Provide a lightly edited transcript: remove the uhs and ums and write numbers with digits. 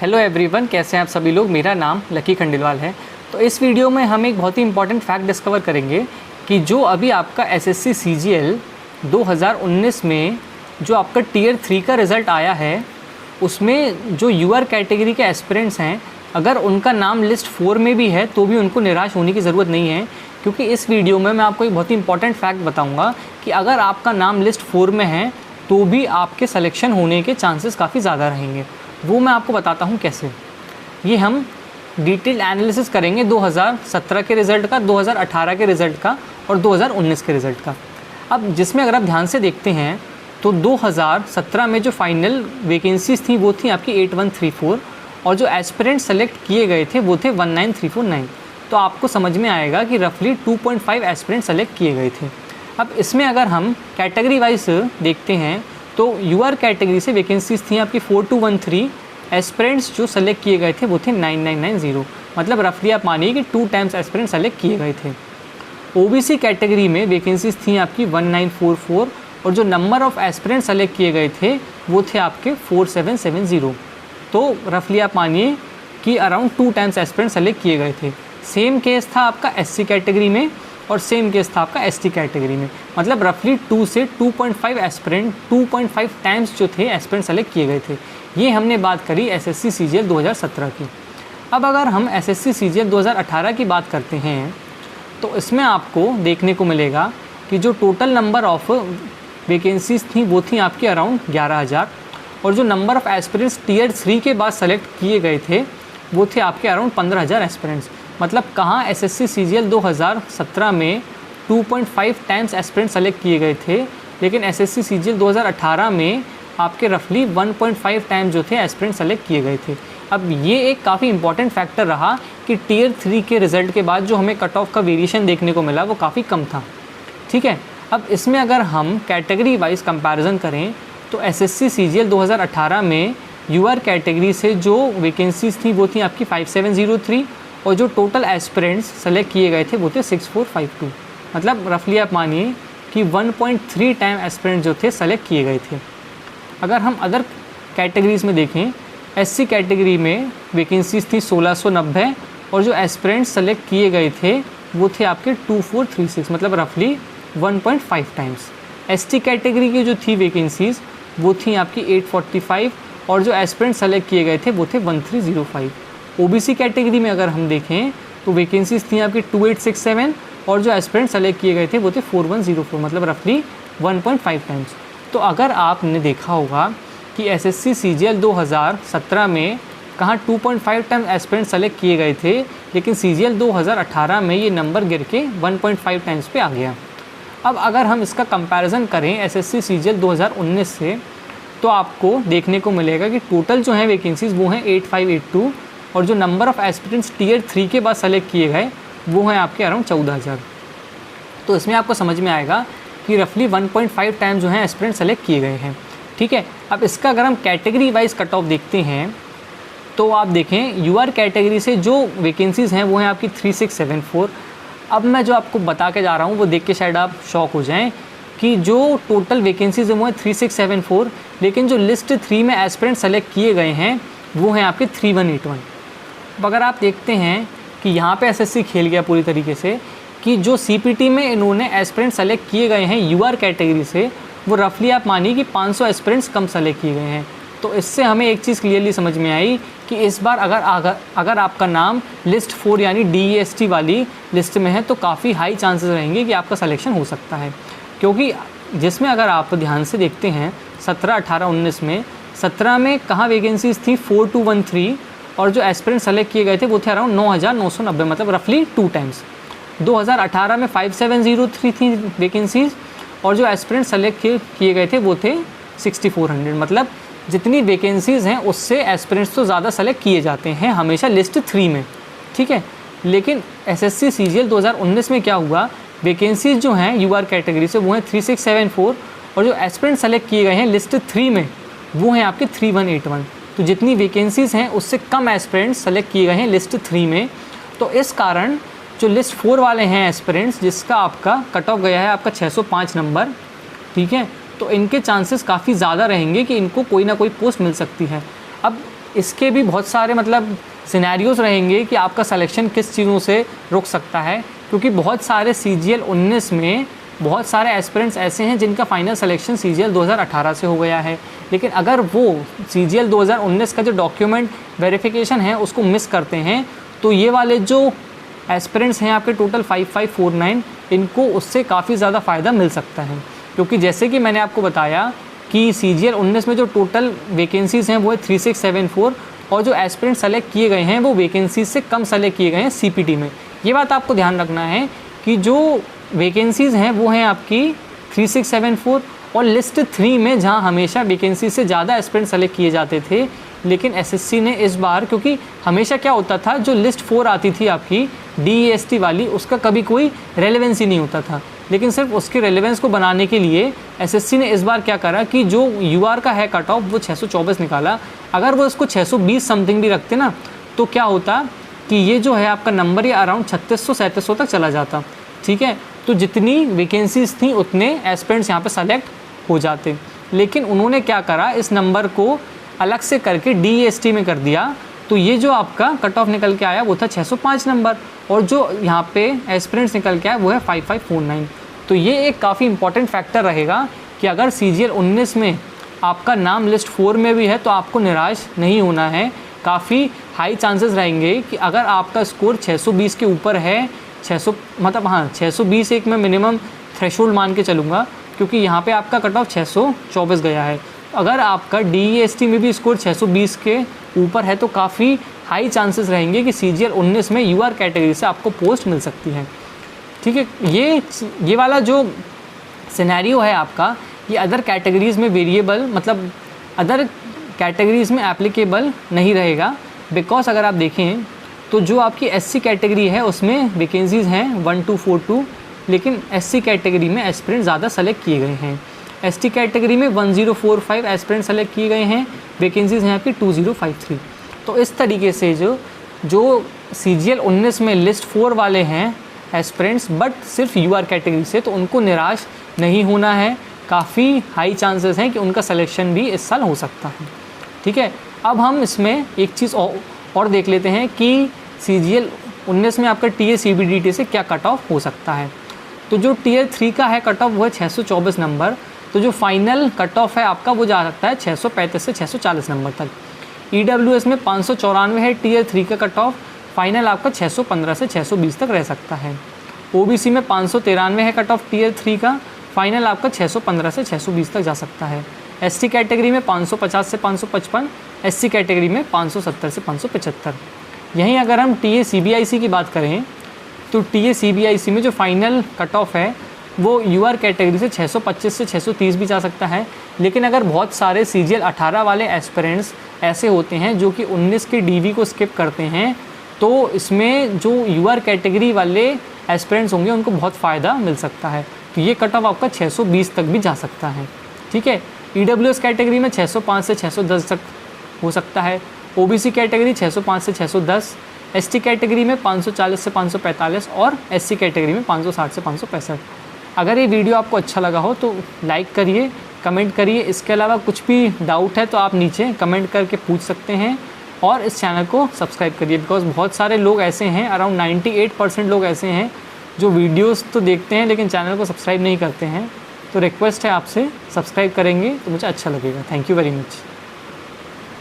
Hello everyone, कैसे हैं आप सभी लोग। मेरा नाम लकी खंडेलवाल है। तो इस वीडियो में हम एक बहुत ही इंपॉर्टेंट फैक्ट डिस्कवर करेंगे कि जो अभी आपका एसएससी सीजीएल 2019 में जो आपका टियर 3 का रिज़ल्ट आया है, उसमें जो यूआर कैटेगरी के एस्पिरेंट्स हैं, अगर उनका नाम लिस्ट 4 में भी है तो भी उनको निराश होने की ज़रूरत नहीं है, क्योंकि इस वीडियो में मैं आपको एक बहुत ही इंपॉर्टेंट फैक्ट बताऊँगा कि अगर आपका नाम लिस्ट 4 में है तो भी आपके सिलेक्शन होने के चांसेस काफ़ी ज़्यादा रहेंगे। वो मैं आपको बताता हूँ कैसे। ये हम डिटेल एनालिसिस करेंगे 2017 के रिज़ल्ट का, 2018 के रिज़ल्ट का और 2019 के रिज़ल्ट का। अब जिसमें अगर आप ध्यान से देखते हैं तो 2017 में जो फाइनल वैकेंसीज़ थी वो थी आपकी 8134 और जो एस्पिरेंट सेलेक्ट किए गए थे वो थे 19349। तो आपको समझ में आएगा कि रफली 2.5 एस्पिरेंट सेलेक्ट किए गए थे। अब इसमें अगर हम कैटेगरी वाइज देखते हैं तो यूआर कैटेगरी से वैकेंसीज़ थी आपकी 4213, एस्पिरेंट्स जो सेलेक्ट किए गए थे वो थे 9990। मतलब रफली आप मानिए कि 2 टाइम्स एस्पिरेंट सेलेक्ट किए गए थे। ओबीसी कैटेगरी में वैकेंसीज़ थी आपकी 1944 और जो नंबर ऑफ़ एस्पिरेंट सेलेक्ट किए गए थे वो थे आपके 4770। तो रफली आप मानिए कि अराउंड 2 टाइम्स एस्पिरेंट सेलेक्ट किए गए थे। सेम केस था आपका एससी कैटेगरी में और सेम केस था आपका एसटी कैटेगरी में। मतलब रफली 2 से 2.5 एस्पिरेंट 2.5 टाइम्स जो थे एस्पिरेंट सेलेक्ट किए गए थे। ये हमने बात करी एसएससी सीजीएल 2017 की। अब अगर हम एसएससी सीजीएल 2018 की बात करते हैं तो इसमें आपको देखने को मिलेगा कि जो टोटल नंबर ऑफ़ वैकेंसीज़ थी वो थी आपकी अराउंड 11000 और जो नंबर ऑफ़ एस्पिरेंट्स टियर 3 के बाद सेलेक्ट किए गए थे वो थे आपके अराउंड 15000 एस्पिरेंट्स। मतलब कहाँ एसएससी सीजीएल 2017 में 2.5 टाइम्स एस्पिरेंट सेलेक्ट किए गए थे, लेकिन एसएससी सीजीएल 2018 में आपके रफली 1.5 टाइम जो थे एस्पिरेंट सेलेक्ट किए गए थे। अब ये एक काफ़ी इंपॉर्टेंट फैक्टर रहा कि टियर 3 के रिज़ल्ट के बाद जो हमें कट ऑफ का वेरिएशन देखने को मिला वो काफ़ी कम था। ठीक है, अब इसमें अगर हम कैटेगरी वाइज कंपैरिजन करें तो एसएससी सीजीएल 2018 में यूआर कैटेगरी से जो वैकेंसीज़ थी वो थी आपकी 5703 और जो टोटल एस्पिरेंट्स सेलेक्ट किए गए थे वो थे 6452। मतलब रफली आप मानिए कि 1.3 टाइम एस्पिरेंट जो थे सेलेक्ट किए गए थे। अगर हम अदर कैटेगरीज़ में देखें, एससी कैटेगरी में वैकेंसीज़ थी 1690 और जो एस्पिरेंट्स सेलेक्ट किए गए थे वो थे आपके 2436। मतलब रफली 1.5 टाइम्स। एसटी कैटेगरी की जो थी वैकेंसीज़ वो थी आपकी 845 और जो एस्पिरेंट सेलेक्ट किए गए थे वो थे 1305। ओबीसी कैटेगरी में अगर हम देखें तो वैकेंसीज़ थी आपकी 2867 और जो एस्पिरेंट सेलेक्ट किए गए थे वो थे 4104। मतलब रफली 1.5 टाइम्स। तो अगर आपने देखा होगा कि एसएससी सीजीएल 2017 में कहाँ 2.5 टाइम एस्पिरेंट सेलेक्ट किए गए थे, लेकिन सीजीएल 2018 में ये नंबर गिर के 1.5 टाइम्स पे आ गया। अब अगर हम इसका कंपैरिजन करें एसएससी सीजीएल 2019 से तो आपको देखने को मिलेगा कि टोटल जो है वैकेंसीज़ वो हैं 8582 और जो नंबर ऑफ़ एस्पिरेंट्स टियर 3 के बाद सेलेक्ट किए गए वो हैं आपके अराउंड 14000। तो इसमें आपको समझ में आएगा कि रफली 1.5 टाइम जो है एस्पिरेंट सेलेक्ट किए गए हैं। ठीक है, अब इसका अगर हम कैटेगरी वाइज कट ऑफ देखते हैं तो आप देखें यूआर कैटेगरी से जो वैकेंसीज़ हैं वो हैं आपकी 3674। अब मैं जो आपको बता के जा रहा हूँ वो देख के शायद आप शॉक हो जाएं कि जो टोटल वैकेंसीज़ हैं वो है 3674, लेकिन जो लिस्ट 3 में एस्पिरेंट सेलेक्ट किए गए हैं वो हैं आपके 3181। अब अगर आप देखते हैं कि यहाँ पे एसएससी खेल गया पूरी तरीके से कि जो सीपीटी में इन्होंने एस्पिरेंट सेलेक्ट किए गए हैं यूआर कैटेगरी से वो रफली आप मानिए कि 500 एस्पिरेंट्स कम सेलेक्ट किए गए हैं। तो इससे हमें एक चीज़ क्लियरली समझ में आई कि इस बार अगर आपका नाम लिस्ट 4 यानी DEST वाली लिस्ट में है तो काफ़ी हाई चांसेस रहेंगे कि आपका सिलेक्शन हो सकता है। क्योंकि जिसमें अगर आप ध्यान से देखते हैं 17, 18, 19 में 17 में कहाँ वैकेंसीज़ थी 4213 और जो एस्पिरेंट सेलेक्ट किए गए थे वो थे अराउंड 9990। मतलब रफली 2 टाइम्स। 2018 में 5703 थी वैकेंसीज़ और जो एस्पिरेंट सेलेक्ट किए गए थे वो थे 6400। मतलब जितनी वैकेंसीज़ हैं उससे एस्पिरेंट्स तो ज़्यादा सेलेक्ट किए जाते हैं हमेशा लिस्ट 3 में। ठीक है, लेकिन एसएससी सीजीएल 2019 में क्या हुआ, वैकेंसीज़ जो हैं यूआर कैटेगरी से वो हैं 3674 और जो एस्पिरेंट सेलेक्ट किए गए हैं लिस्ट 3 में वो हैं आपके 3181। तो जितनी वैकेंसीज़ हैं उससे कम एस्पिरेंट्स सेलेक्ट किए गए हैं लिस्ट 3 में। तो इस कारण जो लिस्ट 4 वाले हैं एस्पिरेंट्स जिसका आपका कट ऑफ गया है आपका 605 नंबर, ठीक है, तो इनके चांसेस काफ़ी ज़्यादा रहेंगे कि इनको कोई ना कोई पोस्ट मिल सकती है। अब इसके भी बहुत सारे मतलब सिनेरियोज़ रहेंगे कि आपका सिलेक्शन किस चीज़ों से रुक सकता है, क्योंकि बहुत सारे CGL 19 में बहुत सारे एस्पिरेंट्स ऐसे हैं जिनका फाइनल सिलेक्शन CGL 2018 से हो गया है, लेकिन अगर वो CGL 2019 का जो डॉक्यूमेंट वेरिफिकेशन है उसको मिस करते हैं तो ये वाले जो एस्पिरेंट्स हैं आपके टोटल 5549, इनको उससे काफ़ी ज़्यादा फ़ायदा मिल सकता है। क्योंकि जैसे कि मैंने आपको बताया कि CGL 19 में जो टोटल वैकेंसीज़ हैं वो है 3674, और जो एस्पिरेंट सेलेक्ट किए गए हैं वो वैकेंसीज से कम सेलेक्ट किए गए हैं CPT में। ये बात आपको ध्यान रखना है कि जो वैकेंसीज़ हैं वो हैं आपकी 3674, और लिस्ट 3 में जहां हमेशा वैकेंसी से ज़्यादा एस्पिरेंट सेलेक्ट किए जाते थे, लेकिन SSC ने इस बार, क्योंकि हमेशा क्या होता था जो लिस्ट 4 आती थी आपकी DEST वाली, उसका कभी कोई रेलेवेंसी नहीं होता था, लेकिन सिर्फ उसके रेलेवेंस को बनाने के लिए SSC ने इस बार क्या करा कि जो UR का है कट ऑफ वो 624 निकाला। अगर वो इसको 620 समथिंग भी रखते ना तो क्या होता कि ये जो है आपका नंबर ये अराउंड 3600-3700 तक चला जाता, ठीक है। तो जितनी वैकेंसीज थी उतने एस्पिरेंट्स यहाँ पे सेलेक्ट हो जाते, लेकिन उन्होंने क्या करा, इस नंबर को अलग से करके DEST में कर दिया। तो ये जो आपका कट ऑफ निकल के आया वो था 605 नंबर, और जो यहाँ पे एस्पिरेंट्स निकल के आया वो है 5549। तो ये एक काफ़ी इंपॉर्टेंट फैक्टर रहेगा कि अगर CGL 19 में आपका नाम लिस्ट 4 में भी है तो आपको निराश नहीं होना है। काफ़ी हाई चांसेस रहेंगे कि अगर आपका स्कोर 620 के ऊपर है, 600 मतलब हाँ 620 एक मैं मिनिमम थ्रेशोल्ड मान के चलूँगा, क्योंकि यहाँ पे आपका कट ऑफ 624 गया है। अगर आपका DEST में भी स्कोर 620 के ऊपर है तो काफ़ी हाई चांसेस रहेंगे कि CGL 19 में UR कैटेगरी से आपको पोस्ट मिल सकती है, ठीक है। ये वाला जो सिनेरियो है आपका, ये अदर कैटेगरीज़ में वेरिएबल मतलब अदर कैटेगरीज़ में एप्लीकेबल नहीं रहेगा, बिकॉज अगर आप देखें तो जो आपकी SC कैटेगरी है उसमें वैकेंसीज़ हैं 1242, लेकिन SC कैटेगरी में एस्पिरेंट ज़्यादा सेलेक्ट किए गए हैं। ST कैटेगरी में 1045 एस्पिरेंट सेलेक्ट किए गए हैं, वैकेंसीज़ हैं आपकी 2053। तो इस तरीके से जो CGL 19 में लिस्ट 4 वाले हैं एस्पिरेंट्स बट सिर्फ UR कैटेगरी से, तो उनको निराश नहीं होना है। काफ़ी हाई चांसेस हैं कि उनका सिलेक्शन भी इस साल हो सकता है, ठीक है। अब हम इसमें एक चीज़ और देख लेते हैं कि CGL 19 में आपका TA CBDT से क्या कट ऑफ हो सकता है। तो जो Tier 3 का है कट ऑफ वो है 624 नंबर, तो जो फाइनल कट ऑफ है आपका वो जा सकता है 635 से 640 नंबर तक। EWS में 594 है Tier 3 का कट ऑफ, फाइनल आपका 615 से 620 तक रह सकता है। OBC में 593 है कट ऑफ Tier 3 का, फाइनल आपका 615 से 620 तक जा सकता है। ST कैटेगरी में 550 से 555, SC कैटेगरी में 570 से 575। यहीं अगर हम TA CBIC की बात करें तो TA CBIC में जो फाइनल कट ऑफ है वो UR कैटेगरी से 625 से 630 भी जा सकता है, लेकिन अगर बहुत सारे CGL 18 वाले एस्पिरेंट्स ऐसे होते हैं जो कि 19 के DV को स्किप करते हैं, तो इसमें जो UR कैटेगरी वाले एस्पिरेंट्स होंगे उनको बहुत फ़ायदा मिल सकता है। तो ये कट ऑफ आपका 620 तक भी जा सकता है, ठीक है। EWS कैटेगरी में 605 से 610 तक हो सकता है। OBC कैटेगरी 605 से 610, ST कैटेगरी में 540 से 545 और SC कैटेगरी में 560 से 565। अगर ये वीडियो आपको अच्छा लगा हो तो लाइक करिए, कमेंट करिए। इसके अलावा कुछ भी डाउट है तो आप नीचे कमेंट करके पूछ सकते हैं, और इस चैनल को सब्सक्राइब करिए, बिकॉज बहुत सारे लोग ऐसे हैं, अराउंड 98% लोग ऐसे हैं जो वीडियोस तो देखते हैं लेकिन चैनल को सब्सक्राइब नहीं करते हैं। तो रिक्वेस्ट है आपसे, सब्सक्राइब करेंगे तो मुझे अच्छा लगेगा। Thank you very much.